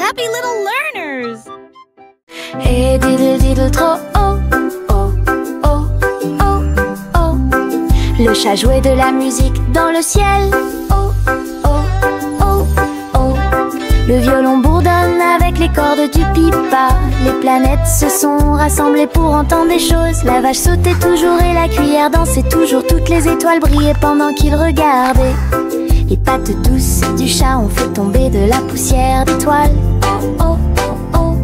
happy little learners. Et diddle diddle trop oh, oh, oh, oh, oh. Le chat jouait de la musique dans le ciel. Oh, oh, oh, oh. Le violon bourdonne avec les cordes du pipa. Les planètes se sont rassemblées pour entendre des choses. La vache sautait toujours et la cuillère dansait toujours. Toutes les étoiles brillaient pendant qu'ils regardaient. Les pattes douces du chat ont fait tomber de la poussière d'étoiles. Oh, oh, oh, oh.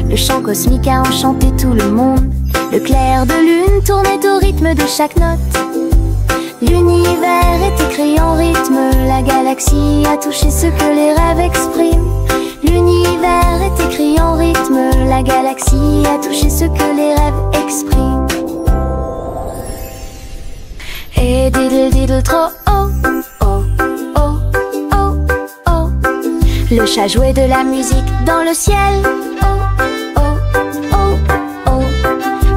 Le chant cosmique a enchanté tout le monde. Le clair de lune tournait au rythme de chaque note. L'univers est écrit en rythme. La galaxie a touché ce que les rêves expriment. L'univers est écrit en rythme. La galaxie a touché ce que les rêves expriment. Et diddle diddle trop oh, oh, oh, oh, oh. Le chat jouait de la musique dans le ciel. Oh, oh, oh, oh.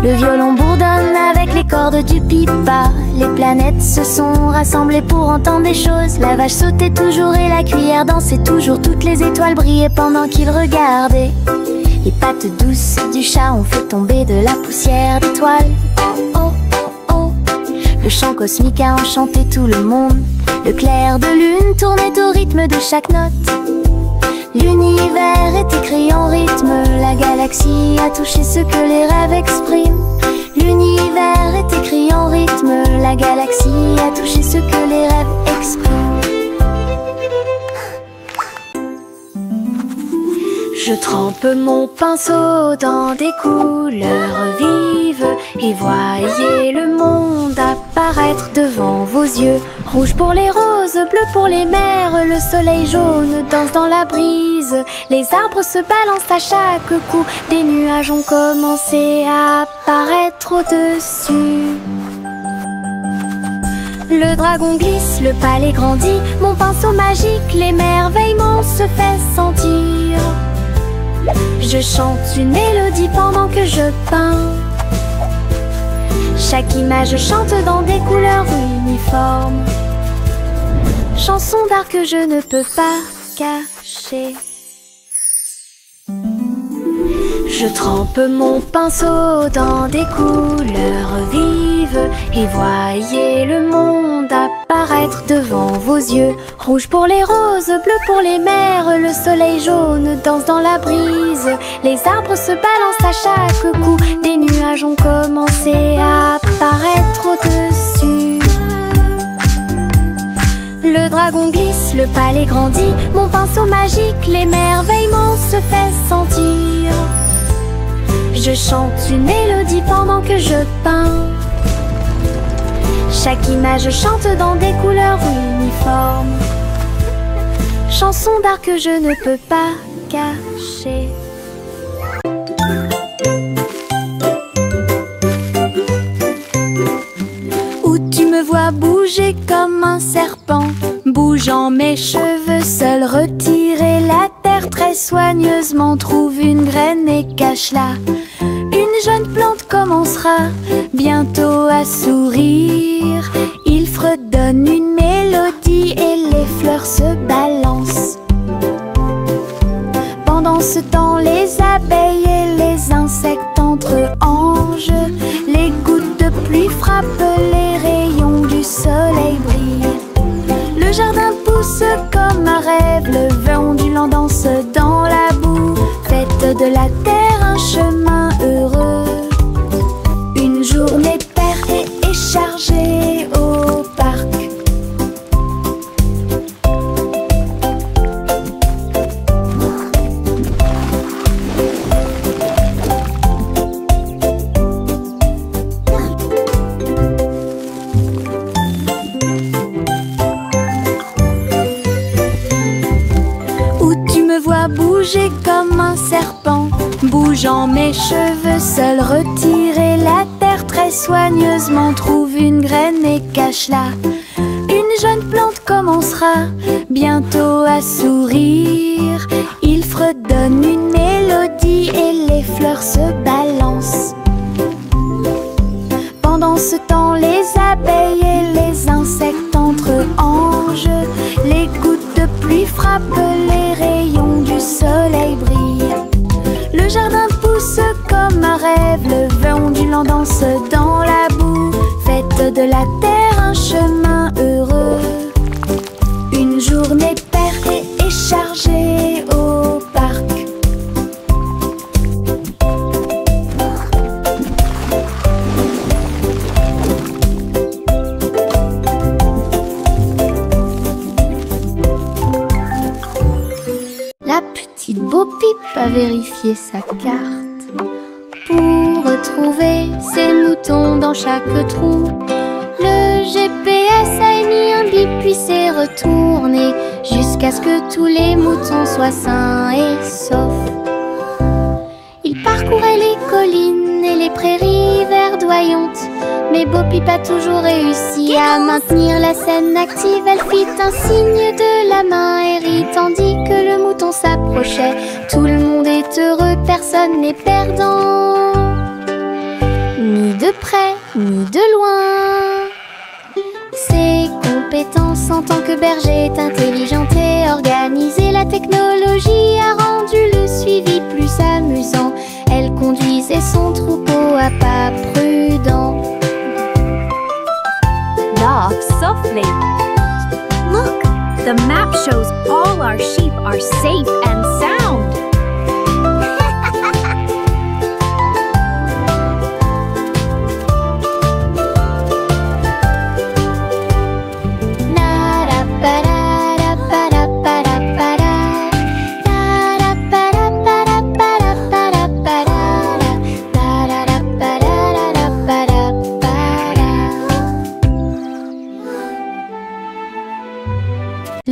Le violon bourdonne avec les cordes du pipa. Les planètes se sont rassemblées pour entendre des choses. La vache sautait toujours et la cuillère dansait toujours. Toutes les étoiles brillaient pendant qu'ils regardaient. Les pattes douces du chat ont fait tomber de la poussière d'étoiles. Oh, oh, oh, oh. Le chant cosmique a enchanté tout le monde. Le clair de lune tournait au rythme de chaque note. L'univers est écrit en rythme. La galaxie a touché ce que les rêves expriment. L'univers est écrit en rythme. La galaxie a touché ce que les rêves expriment. Je trempe mon pinceau dans des couleurs vives et voyez le monde apparaître devant vos yeux. Rouge pour les roses, bleu pour les mers, le soleil jaune danse dans la brise. Les arbres se balancent à chaque coup, des nuages ont commencé à apparaître au-dessus. Le dragon glisse, le palais grandit, mon pinceau magique, l'émerveillement se fait sentir. Je chante une mélodie pendant que je peins. Chaque image chante dans des couleurs uniformes. Chanson d'art que je ne peux pas cacher. Je trempe mon pinceau dans des couleurs vives et voyez le monde apparaître devant vos yeux. Rouge pour les roses, bleu pour les mers, le soleil jaune danse dans la brise. Les arbres se balancent à chaque coup, des nuages ont commencé à apparaître au-dessus. Le dragon glisse, le palais grandit, mon pinceau magique, l'émerveillement se fait sentir. Je chante une mélodie pendant que je peins. Chaque image chante dans des couleurs uniformes. Chanson d'art que je ne peux pas cacher. Où tu me vois bouger comme un serpent, bougeant mes cheveux, seul retirer la terre très soigneusement. Trouve une graine et cache-la. Une jeune plante commencera bientôt à sourire. Il fredonne une mélodie et les fleurs se balancent. Pendant ce temps, les abeilles et les insectes entre anges. Les gouttes de pluie frappent, les rayons du soleil brillent. Le jardin pousse comme un rêve, le vent ondulant danse dans la boue. Faites de la terre un chemin heureux. Une journée paire et chargée au parc. Où tu me vois bouger comme un serpent, bougeant mes cheveux, seul retirer la terre très soigneusement. Trouve une graine et cache-la. Une jeune plante commencera bientôt à sourire. Il fredonne une mélodie et les fleurs se balancent. Pendant ce temps, les abeilles et les insectes entre anges. Les gouttes de pluie frappent, les rayons du soleil brillent. de la terre un chemin heureux. Une journée parfaite et chargée au parc. La petite Bo-Peep a vérifié sa carte pour retrouver ses moutons dans chaque trou. Le GPS a émis un bip puis s'est retourné jusqu'à ce que tous les moutons soient sains et saufs. Il parcourait les collines et les prairies verdoyantes, mais Bo-Peep a toujours réussi à maintenir la scène active. Elle fit un signe de la main et rit tandis que le mouton s'approchait. Tout le monde est heureux, personne n'est perdant, ni de près, ni de loin. Ses compétences en tant que berger est intelligente et organisée. La technologie a rendu le suivi plus amusant. Elle conduisait son troupeau à pas prudents. Laugh softly. Look, the map shows all our sheep are safe and sound.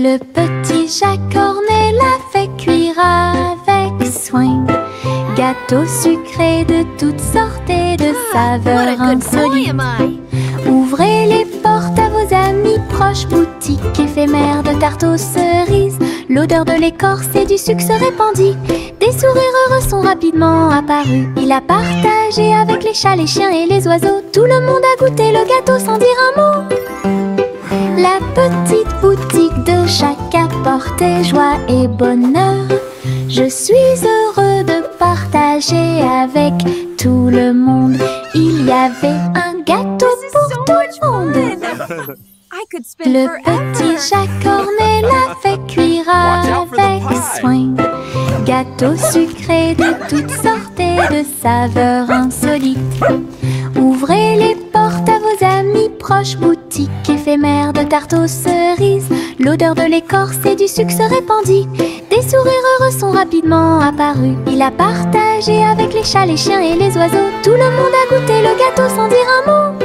Le petit Jacques Cornet l'a fait cuire avec soin. Gâteaux sucrés de toutes sortes et de saveurs insolites. Ouvrez les portes à vos amis proches, boutique éphémère de tarte aux cerises. L'odeur de l'écorce et du sucre se répandit. Des sourires heureux sont rapidement apparus. Il a partagé avec les chats, les chiens et les oiseaux. Tout le monde a goûté le gâteau sans dire un mot. La petite boutique de Jacques apportait joie et bonheur. Je suis heureux de partager avec tout le monde. Il y avait un gâteau pour tout le monde. Le petit Jacques Cornet l'a fait cuire avec soin. Gâteau sucré de toutes sortes et de saveurs insolites. Ouvrez les portes à vos amis proches, boutique éphémère de tarte aux cerises. L'odeur de l'écorce et du sucre se répandit. Des sourires heureux sont rapidement apparus. Il a partagé avec les chats, les chiens et les oiseaux. Tout le monde a goûté le gâteau sans dire un mot.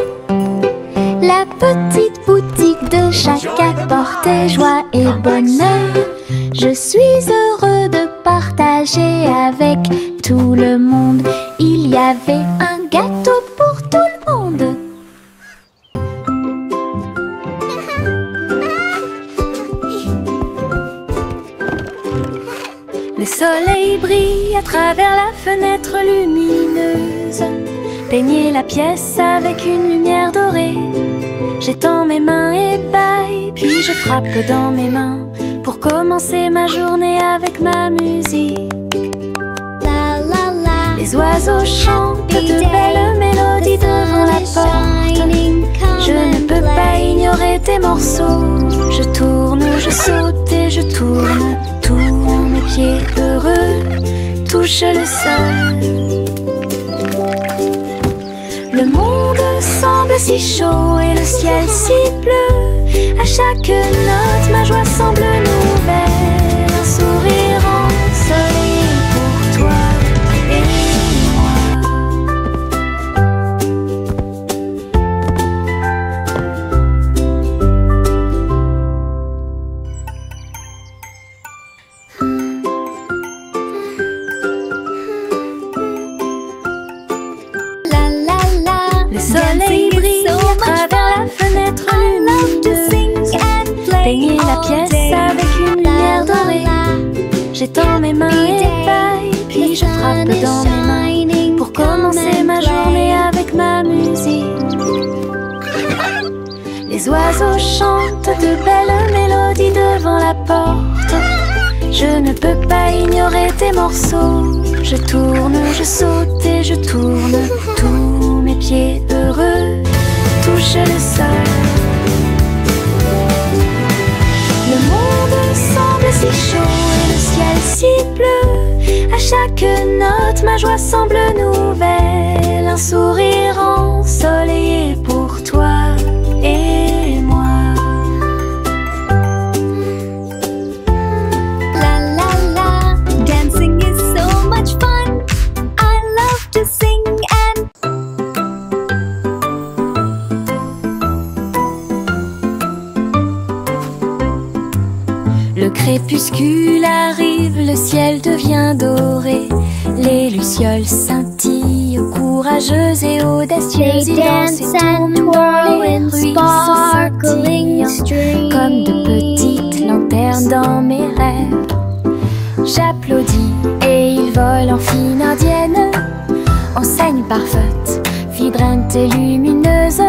La petite boutique de Jacques apportait joie et bonheur. Je suis heureux de partager avec tout le monde. Il y avait un gâteau pour tout le monde. Le soleil brille à travers la fenêtre lumineuse. Peignez la pièce avec une lumière dorée. J'étends mes mains et bâille, puis je frappe dans mes mains pour commencer ma journée avec ma musique. Les oiseaux chantent de belles mélodies devant la porte. Je ne peux pas ignorer tes morceaux. Je tourne, je saute et je tourne. Tous mes pieds heureux touchent le sol. Le monde semble si chaud et le ciel si bleu. À chaque note, ma joie semble nouvelle. Un sourire ensoleillé pour toi et moi. Le soleil brille à travers la fenêtre lumineuse. Peignez la pièce avec une lumière dorée. J'étends mes mains et bâille, puis je frappe dans mes mains pour commencer ma journée avec ma musique. Les oiseaux chantent de belles mélodies devant la porte. Je ne peux pas ignorer tes morceaux. Je tourne, je saute et je tourne. Tous mes pieds heureux touche le sol. Le monde semble si chaud et le ciel si bleu. À chaque note, ma joie semble nouvelle. Un sourire ensoleillé pour toi et moi. La la la, dancing is so much fun. I love to sing and Le crépuscule arrive, le ciel devient doré. Les lucioles scintillent, courageuses et audacieuses. They Ils dansent dance et and tournent dans twirl les in ruisseaux sparkling scintillants, streams. comme de petites lanternes dans mes rêves. J'applaudis et ils volent en fine indienne, enseigne parfaite, vibrante et lumineuse.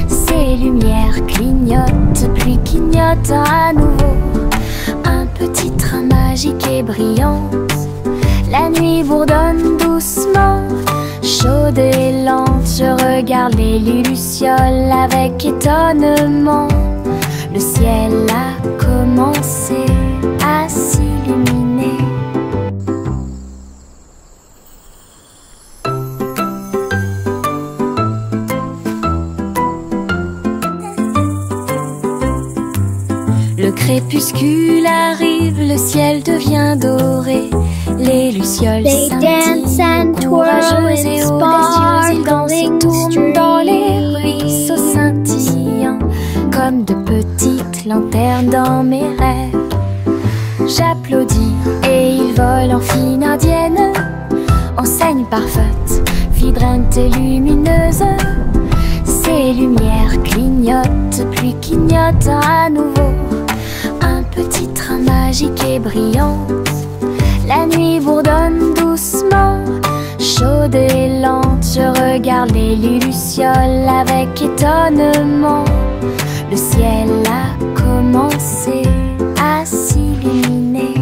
Ces lumières clignotent, puis clignotent à nouveau. Un petit train magique et brillant. La nuit bourdonne doucement, chaude et lente. Je regarde les lucioles avec étonnement. Le ciel a commencé à s'illuminer. Le crépuscule arrive, le ciel devient doré. Les lucioles They dance scintillent, and twirl courageuses in et audacieuses. Ils dansent et sparkling tournent dans les streams. ruisseaux scintillants, comme de petites lanternes dans mes rêves. J'applaudis et ils volent en fine indienne, enseigne parfaite, vibrante et lumineuse. Ces lumières clignotent, puis clignotent à nouveau. Un petit train magique et brillant. La nuit bourdonne doucement, chaude et lente. Je regarde les lucioles avec étonnement. Le ciel a commencé à s'illuminer.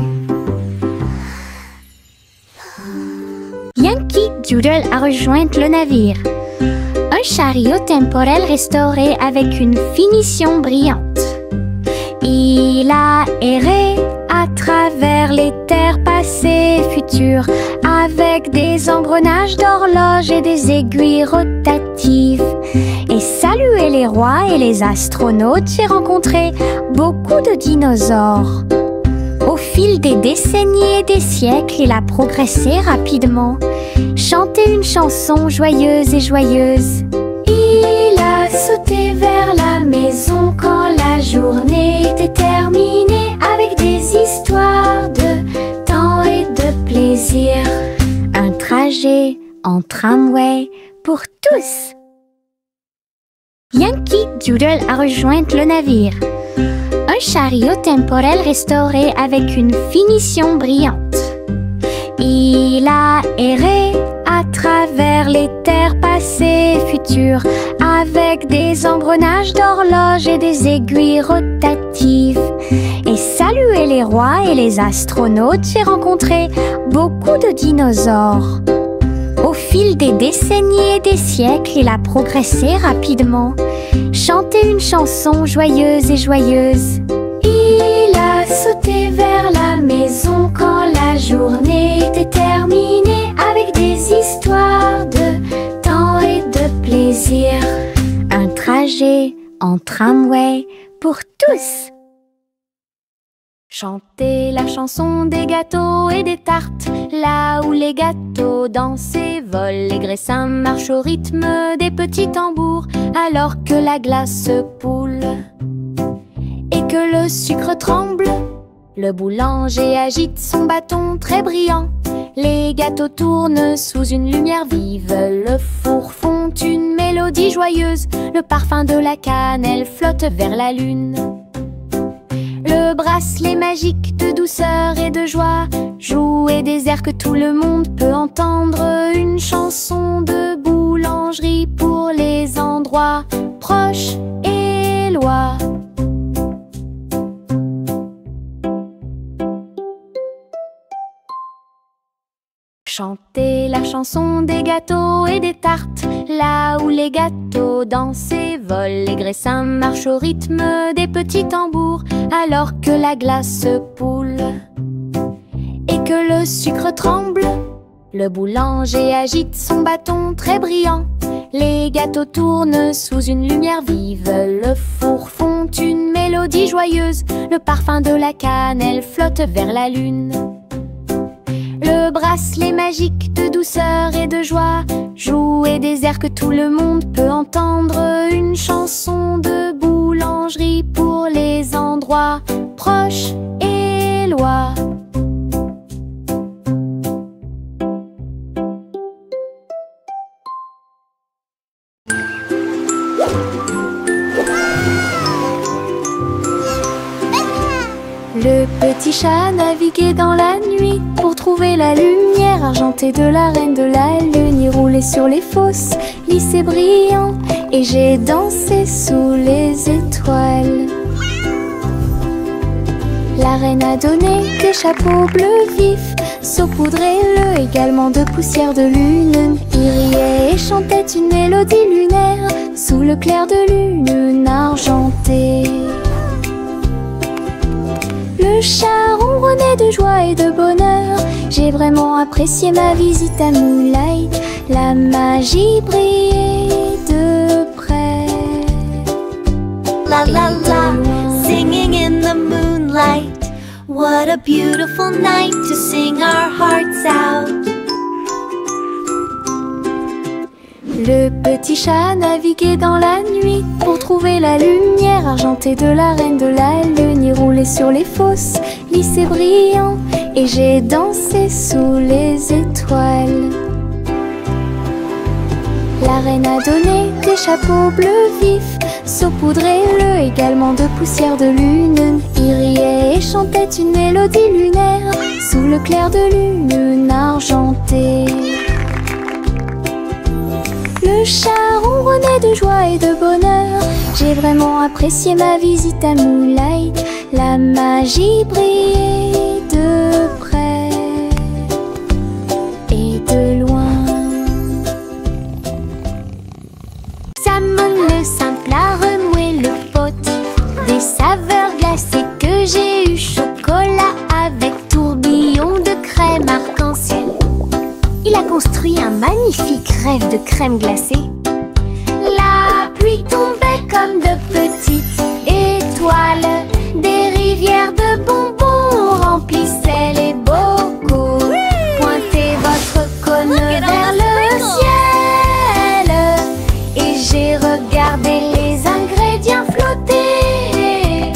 Yankee Doodle a rejoint le navire. Un chariot temporel restauré avec une finition brillante. Il a erré à travers les terres passées et futures, avec des engrenages d'horloge et des aiguilles rotatives. Et salué les rois et les astronautes, j'ai rencontré beaucoup de dinosaures. Au fil des décennies et des siècles, il a progressé rapidement, chanté une chanson joyeuse et joyeuse. Il a sauté vers la maison quand la journée était terminée, avec des histoires de temps et de plaisir. Un trajet en tramway pour tous. Yankee Doodle a rejoint le navire. Un chariot temporel restauré avec une finition brillante. Il a erré à travers les terres passées et futures, avec des engrenages d'horloge et des aiguilles rotatives. Et salué les rois et les astronautes, j'ai rencontré beaucoup de dinosaures. Au fil des décennies et des siècles, il a progressé rapidement, chanté une chanson joyeuse et joyeuse. Il a sauté vers la maison quand la journée était terminée, avec des histoires de temps et de plaisir. Un trajet en tramway pour tous. Chanter la chanson des gâteaux et des tartes, là où les gâteaux dansent et volent, les graissins marchent au rythme des petits tambours, alors que la glace poule et que le sucre tremble. Le boulanger agite son bâton très brillant, les gâteaux tournent sous une lumière vive, le four fond une mélodie joyeuse, le parfum de la cannelle flotte vers la lune. Le bracelet magique de douceur et de joie jouer des airs que tout le monde peut entendre, une chanson de boulangerie pour les endroits proches et loin. Chantez la chanson des gâteaux et des tartes, là où les gâteaux dansent et volent. Les graissins marchent au rythme des petits tambours, alors que la glace poule et que le sucre tremble. Le boulanger agite son bâton très brillant. Les gâteaux tournent sous une lumière vive. Le four fond une mélodie joyeuse. Le parfum de la cannelle flotte vers la lune. Le bracelet magique de douceur et de joie jouer des airs que tout le monde peut entendre. Une chanson de boulangerie pour les endroits proches et loin. Le petit chat naviguait dans la nuit pour trouver la lumière argentée de la reine de la lune. Il roulait sur les fosses, lisse et brillant, et j'ai dansé sous les étoiles. La reine a donné des chapeaux bleus vifs, saupoudrez-le également de poussière de lune. Il riait et chantait une mélodie lunaire sous le clair de lune argentée. Le chat ronronnait de joie et de bonheur. J'ai vraiment apprécié ma visite à Moonlight. La magie brillait de près. La la la, singing in the moonlight. What a beautiful night to sing our hearts out. Le petit chat naviguait dans la nuit pour trouver la lumière argentée de la reine de la lune. Il roulait sur les fosses, lisse et brillant, et j'ai dansé sous les étoiles. La reine a donné des chapeaux bleus vifs, saupoudrez-le également de poussière de lune. Il riait et chantait une mélodie lunaire sous le clair de lune argentée. Le chat ronronnait de joie et de bonheur. J'ai vraiment apprécié ma visite à Moonlight. La magie brillait de près et de loin. Salmon le simple a remué le pot des saveurs glacées que j'ai eu. Chocolat avec tourbillon de crème arc-en-ciel. Il a construit un magnifique rêve de crème glacée. La pluie tombait comme de petites étoiles. Des rivières de bonbons remplissaient les bocaux. Pointez votre cône vers le ciel et j'ai regardé les ingrédients flotter.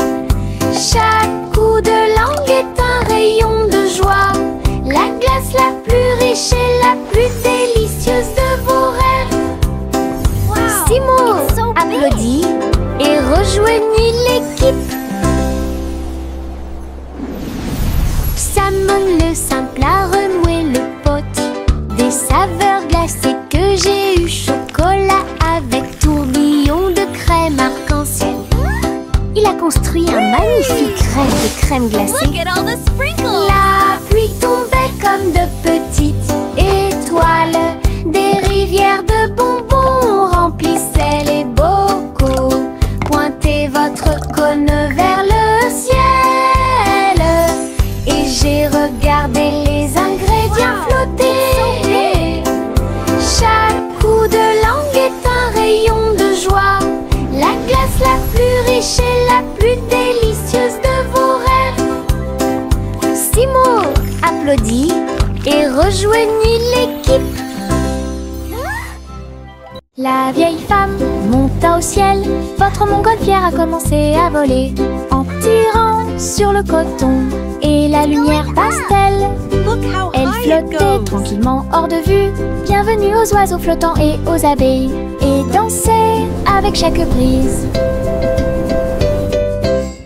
Chaque coup de langue est un rayon de joie. La glace la plus riche et la plus délicieuse de vos rêves. Simo applaudit et rejoignit l'équipe. Salmon le simple a remué le pot des saveurs glacées que j'ai eu. Chocolat avec tourbillon de crème arc-en-ciel. Il a construit un magnifique rêve de crème glacée. La pluie tombait comme de petites étoiles. Des rivières de bonbons remplissaient les bocaux. Pointez votre cône vers le ciel et j'ai regardé les ingrédients flotter. Chaque coup de langue est un rayon de joie. La glace la plus riche et la plus délicieuse de vos rêves. Simo applaudit et rejoignit l'équipe. La vieille femme monta au ciel. Votre montgolfière a commencé à voler en tirant sur le coton et la lumière pastel. Elle flottait tranquillement hors de vue. Bienvenue aux oiseaux flottants et aux abeilles, et dansait avec chaque brise.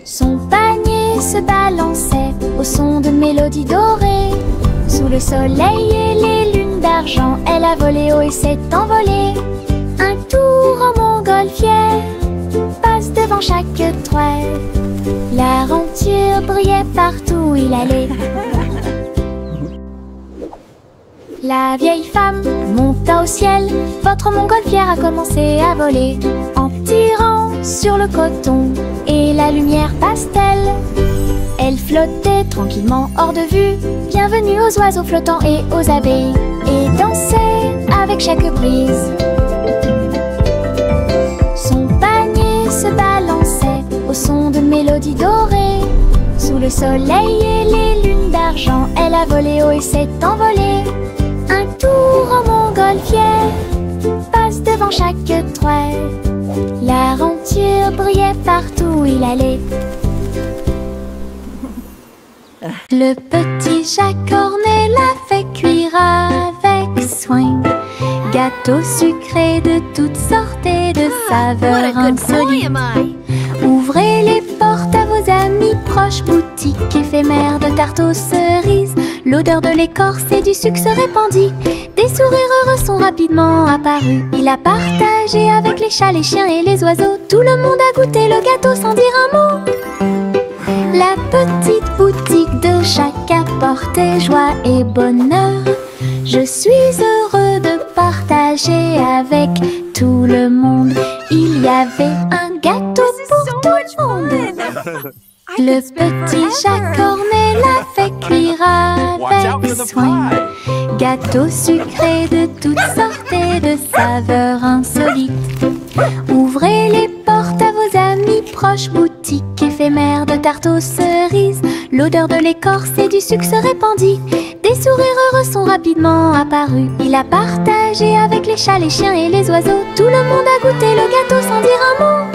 Son panier se balançait au son de mélodies dorées. Sous le soleil et les lunes d'argent, elle a volé haut et s'est envolée. Un tour en montgolfière passe devant chaque toile. L'aventure brillait partout où il allait. La vieille femme monta au ciel. Votre montgolfière a commencé à voler en tirant sur le coton et la lumière pastel. Elle flottait tranquillement hors de vue. Bienvenue aux oiseaux flottants et aux abeilles, et dansait avec chaque brise. Son panier se balançait au son de mélodies dorées. Sous le soleil et les lunes d'argent, elle a volé haut et s'est envolée. Un tour en montgolfière passe devant chaque trait. L'aventure brillait partout où il allait. Le petit Jacques Cornet l'a fait cuire avec soin. Gâteau sucré de toutes sortes et de saveurs insolites. Ouvrez les portes à vos amis proches, boutique éphémère de tarte aux cerises. L'odeur de l'écorce et du sucre se répandit. Des sourires heureux sont rapidement apparus. Il a partagé avec les chats, les chiens et les oiseaux. Tout le monde a goûté le gâteau sans dire un mot. La petite boutique de Jacques apportait joie et bonheur. Je suis heureux de partager avec tout le monde. Il y avait un gâteau pour tout le monde. Le petit Jacques Cornet l'a fait cuire avec soin. Gâteau sucré de toutes sortes et de saveurs insolites. Ouvrez les portes à vos amis proches, boutique éphémère de tarte aux cerises. L'odeur de l'écorce et du sucre se répandit. Des sourires heureux sont rapidement apparus. Il a partagé avec les chats, les chiens et les oiseaux. Tout le monde a goûté le gâteau sans dire un mot.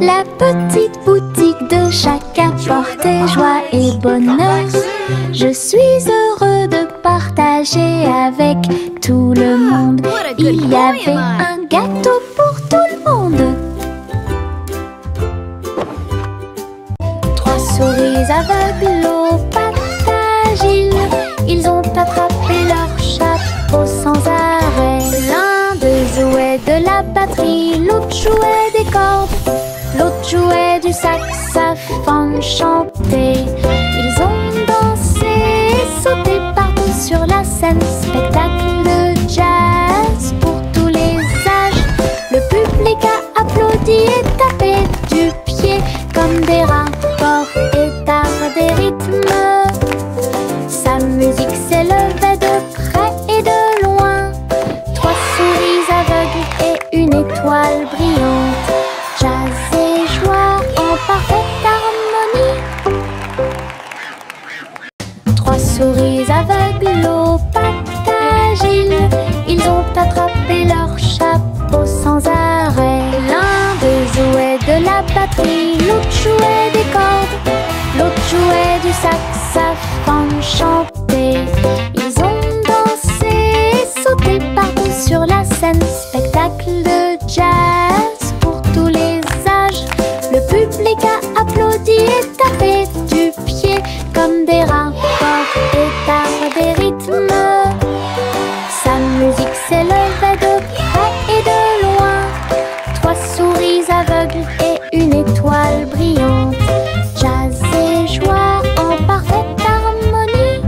La petite boutique de Jacques apportait joie et bonheur. Je suis heureux de partager avec tout le monde. Il y avait un gâteau pour tout le monde. Trois souris aveugles au pattes agiles. Ils ont attrapé leur chapeau sans arrêt. L'un d'eux jouait de la batterie, l'autre jouait des cordes, l'autre jouait du saxophone chanté. Ils ont dansé et sauté partout sur la scène. Spectacle de jazz pour tous les âges. Le public a applaudi et tapé du pied comme des rapports et d'art des rythmes. Sa musique s'élevait de près et de loin. Trois souris aveugles et une étoile brillante. Jazz et joie en parfaite harmonie. Trois souris aveugles aux pattes agiles. Ils ont attrapé leur chapeau sans arrêt. L'un d'eux jouait de la batterie, l'autre jouait des cordes, l'autre jouait du saxophone chanté. Ils ont dansé et sauté partout sur la scène. Spectacle de jazz pour tous les âges. Le public a applaudi et tapé du pied comme des rapports et d'art des rythmes. Sa musique s'élevait de près et de loin. Trois souris aveugles et une étoile brillante. Jazz et joie en parfaite harmonie.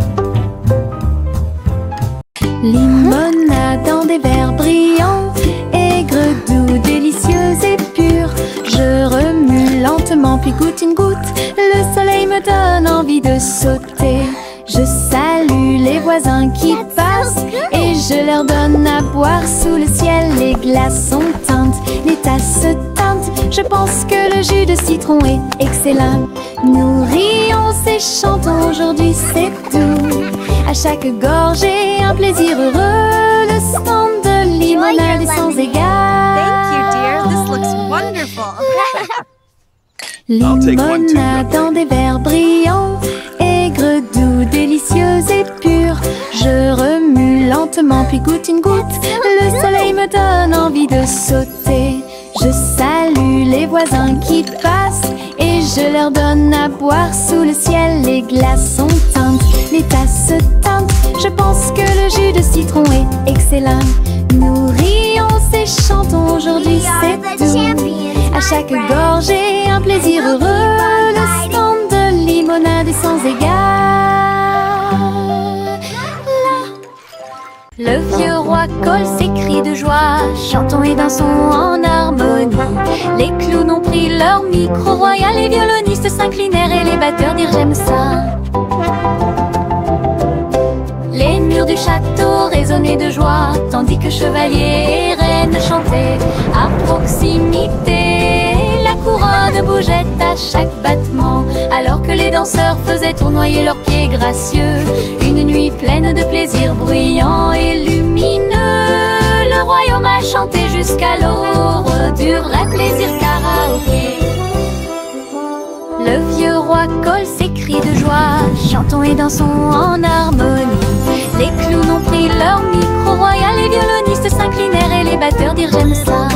Limonade dans des verres brillants, aigre, doux, délicieuse et pure. Je remue lentement puis goutte une goutte. Le soleil me donne envie de sauter. Je salue les voisins qui passent et je leur donne à boire sous le ciel. Les glaçons teintent, les tasses se teintent. Je pense que le jus de citron est excellent. Nous rions et chantons aujourd'hui, c'est tout. À chaque gorgée, un plaisir heureux. Le stand de limonade est sans égal. Thank you, dear. This looks wonderful. Limonade dans des verres brillants, aigre, doux, délicieuse et pure. Je remue lentement puis goûte une goutte. Le soleil me donne envie de sauter. Je salue les voisins qui passent et je leur donne à boire sous le ciel. Les glaçons teintent, les tasses se teintent. Je pense que le jus de citron est excellent. Nous rions et chantons aujourd'hui, c'est tout. À chaque gorgée, un plaisir heureux. Le stand de limonade est sans égal. vieux roi colle ses cris de joie. Chantons et dansons en harmonie. Les clowns ont pris leur micro royal. Les violonistes s'inclinèrent et les batteurs dirent j'aime ça. Les murs du château résonnaient de joie, tandis que chevaliers et reines chantaient à proximité. La couronne bougeait à chaque battement, alors que les danseurs faisaient tournoyer leurs pieds gracieux. Une nuit pleine de plaisir bruyant et lumineux. Le royaume a chanté jusqu'à l'aube du vrai plaisir karaoké. Le vieux roi colle ses cris de joie. Chantons et dansons en harmonie. Les clowns ont pris leur micro royal. Les violonistes s'inclinèrent et les batteurs dirent j'aime ça.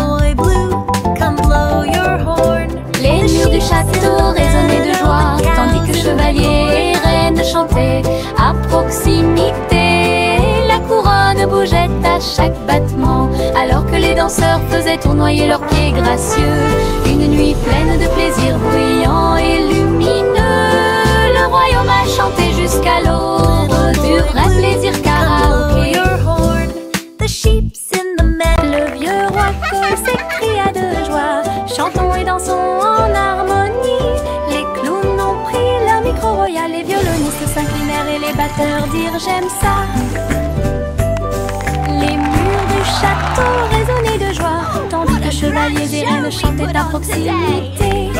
Les murs du château résonnaient de joie, tandis que chevaliers et reines chantaient à proximité. La couronne bougeait à chaque battement, alors que les danseurs faisaient tournoyer leurs pieds gracieux. Une nuit pleine de plaisir bruyant et lumineux. Le royaume a chanté jusqu'à l'aube du vrai plaisir karaoké. Le vieux roi colle s'écria de joie. Chantons et dansons en harmonie. Les clowns ont pris leur micro royal. Les violonistes s'inclinèrent et les batteurs dirent j'aime ça. Les murs du château résonnaient de joie, tandis que chevaliers et reines chantaient à proximité.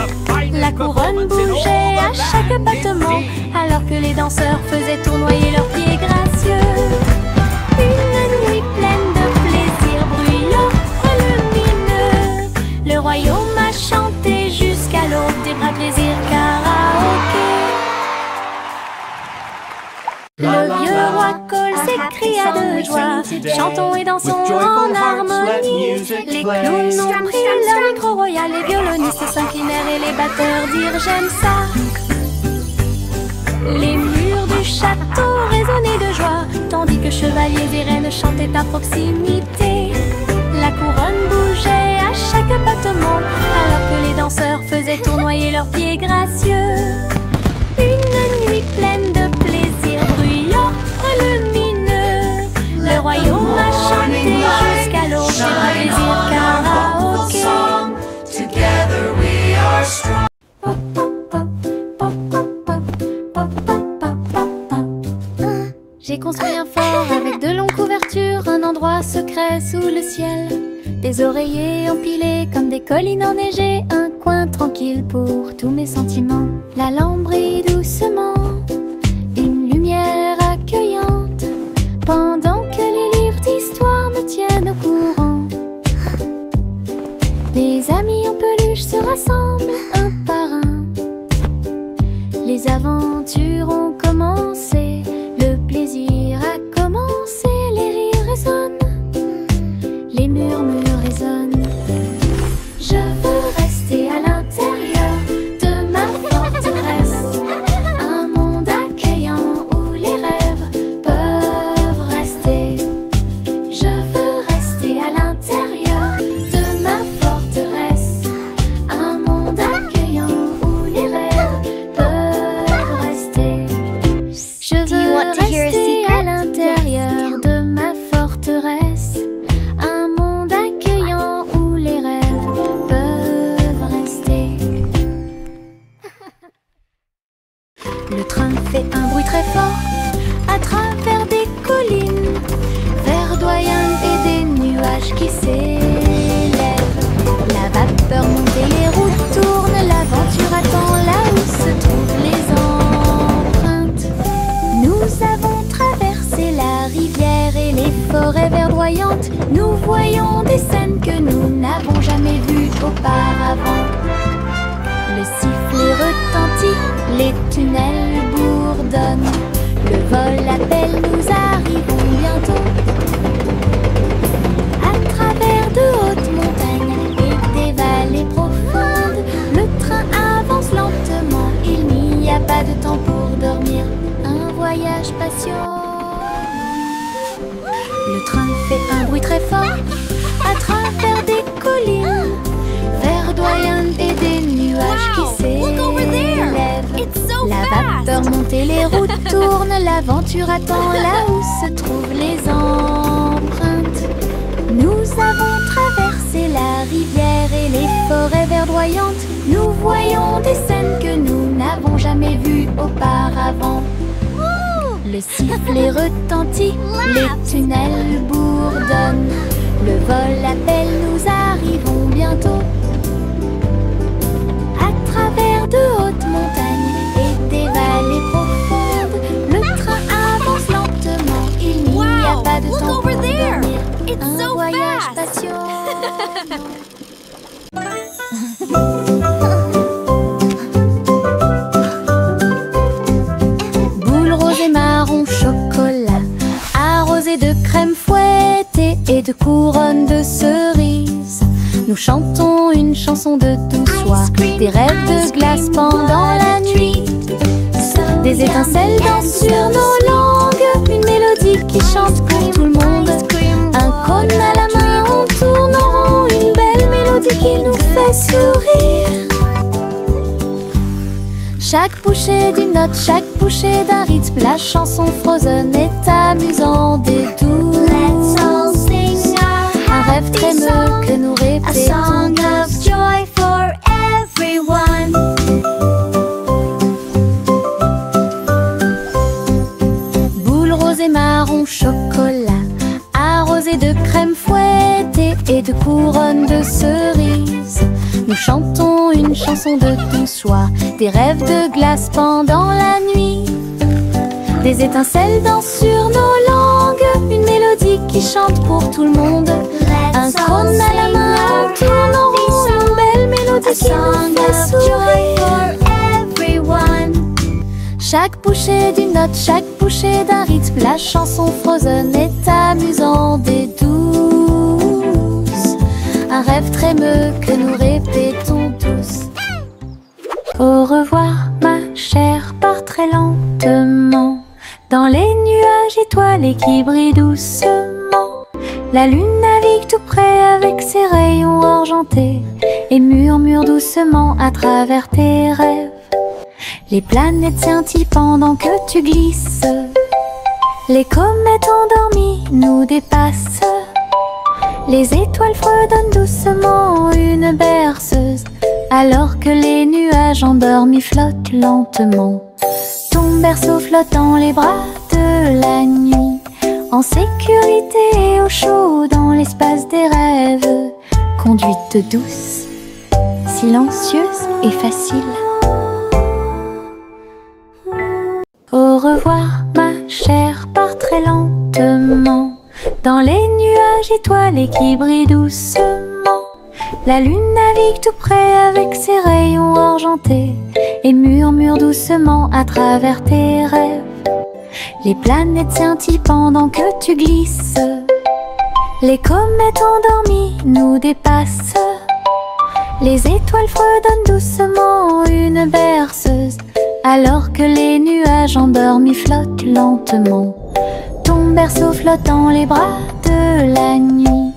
La couronne bougeait à chaque battement, alors que les danseurs faisaient tournoyer leurs pieds gracieux. Une nuit pleine de plaisir bruyant et lumineux. Le royaume a chanté jusqu'à l'aube des vrais plaisirs karaoké. Le vieux roi colle s'écria de joie. Chantons et dansons en harmonie. Les clowns ont pris leur micro royal. Les violonistes s'inclinèrent et les batteurs dirent j'aime ça. Les murs du château résonnaient de joie, tandis que chevaliers et reines chantaient à proximité. La couronne bougeait à chaque battement, alors que les danseurs faisaient tournoyer leurs pieds gracieux. Une nuit pleine de plaisir bruyant et lumineux. Le royaume a chanté jusqu'à l'aube des vrais plaisirs karaoké. Together we are strong. J'ai construit un fort avec de longues couvertures, un endroit secret sous le ciel. Des oreillers empilés comme des collines enneigées, un coin tranquille pour tous mes sentiments. La lampe brille doucement, une lumière accueillante, pendant que les livres d'histoire me tiennent au courant. Les amis en peluche se rassemblent un par un. Les aventures ont commencé, le plaisir a commencé, les rires résonnent, les murmures résonnent. Je veux rester à l'intérieur de ma forteresse, un monde accueillant où les rêves peuvent rester. Je veux rester à l'intérieur de ma forteresse, un monde accueillant où les rêves peuvent rester. Je veux rester à l'intérieur de ma forteresse, un monde accueillant où les rêves peuvent rester. Le train fait un bruit très fort à travers des collines verdoyantes et des nuages qui s'élèvent. La vapeur monte et les routes tournent, l'aventure attend là où se trouvent les empreintes. Nous avons traversé la rivière et les forêts verdoyantes. Nous voyons des scènes que nous n'avons jamais vues auparavant. Le sifflet retentit, les tunnels bourdonnent. Le vol appelle, nous arrivons bientôt. À travers de hautes montagnes et des vallées profondes, le train avance lentement, il n'y a pas de temps pour dormir. Un voyage patient. Le train fait un bruit très fort à travers des collines verdoyantes et des nuages qui s'élèvent. La vapeur monte et les routes tournent, l'aventure attend là où se trouvent les empreintes. Nous avons traversé la rivière et les forêts verdoyantes. Nous voyons des scènes que nous n'avons jamais vues auparavant. Le sifflet retentit, les tunnels bourdonnent. Le vol appelle, nous arrivons bientôt. À travers de hautes montagnes et des vallées profondes, le train avance lentement, il n'y a pas de temps pour dormir. Un voyage passionnant. Boule rose et marron chocolat, arrosé de crème fouettée et de couronnes de cerises. Nous chantons une chanson de douce soie, des rêves de glace pendant la nuit. Des étincelles dansent sur nos langues, une mélodie qui chante pour tout le monde. Un cône à la main, on tourne en rond, une belle mélodie qui nous fait sourire. Chaque bouchée d'une note, chaque bouchée d'un rythme, la chanson Frozen est amusante et douce. Un rêve trémeux que nous répétons. A song of joy for everyone. Boule rose et marron chocolat, arrosé de crème fouettée et de couronnes de cerises. Nous chantons une chanson de douce soie, des rêves de glace pendant la nuit. Des étincelles dansent sur nos langues, une mélodie qui chante pour tout le monde. Un cône à la main, on tourne en rond, une belle mélodie qui nous fait sourire. Chaque bouchée d'une note, chaque bouchée d'un rythme, la chanson Frozen est amusante et douce. Un rêve trémeux que nous répétons tous. Au revoir ma chère, pars très lentement dans les nuages étoilés qui brillent doucement. La lune navigue tout près avec ses rayons argentés et murmure doucement à travers tes rêves. Les planètes scintillent pendant que tu glisses. Les comètes endormies nous dépassent. Les étoiles fredonnent doucement une berceuse, alors que les nuages endormis flottent lentement. Ton berceau flotte dans les bras de la nuit, en sécurité et au chaud dans l'espace des rêves. Conduite douce, silencieuse et facile. Au revoir ma chère, pars très lentement dans les nuages étoilés qui brillent doucement. La lune navigue tout près avec ses rayons argentés et murmure doucement à travers tes rêves. Les planètes scintillent pendant que tu glisses. Les comètes endormies nous dépassent. Les étoiles fredonnent doucement une berceuse, alors que les nuages endormis flottent lentement. Ton berceau flotte dans les bras de la nuit,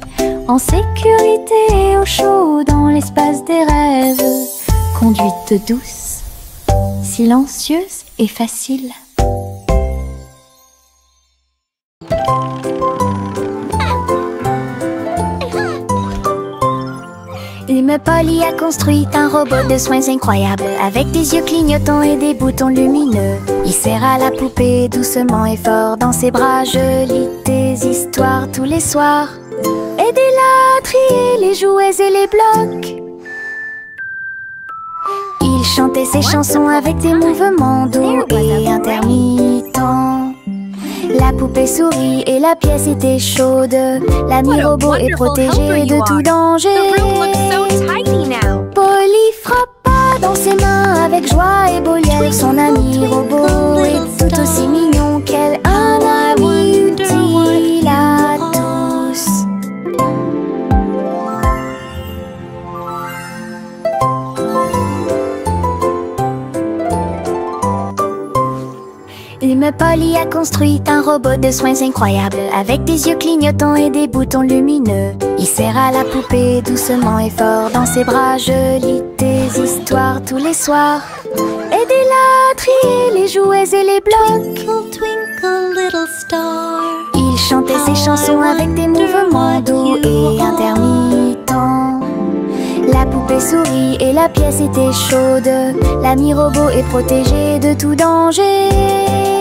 en sécurité et au chaud dans l'espace des rêves. Conduite douce, silencieuse et facile. Une Polly a construit un robot de soins incroyable, avec des yeux clignotants et des boutons lumineux. Il serre à la poupée doucement et fort dans ses bras. Je lis tes histoires tous les soirs. Aidez-la à trier les jouets et les blocs. Il chantait ses chansons avec des mouvements doux et intermittents. La poupée sourit et la pièce était chaude. L'ami robot est protégé de tout danger. Polly frappa dans ses mains avec joie et beau liel. Son ami robot est tout aussi mignon qu'elle. Un ami utile à tous. Une Polly a construit un robot de soins incroyable, avec des yeux clignotants et des boutons lumineux. Il serre à la poupée doucement et fort dans ses bras. Je lis tes histoires tous les soirs. Aidez-la à trier les jouets et les blocs. Twinkle, twinkle, little star. Il chantait ses chansons avec des mouvements doux et poupée sourit et la pièce était chaude. L'ami robot est protégé de tout danger.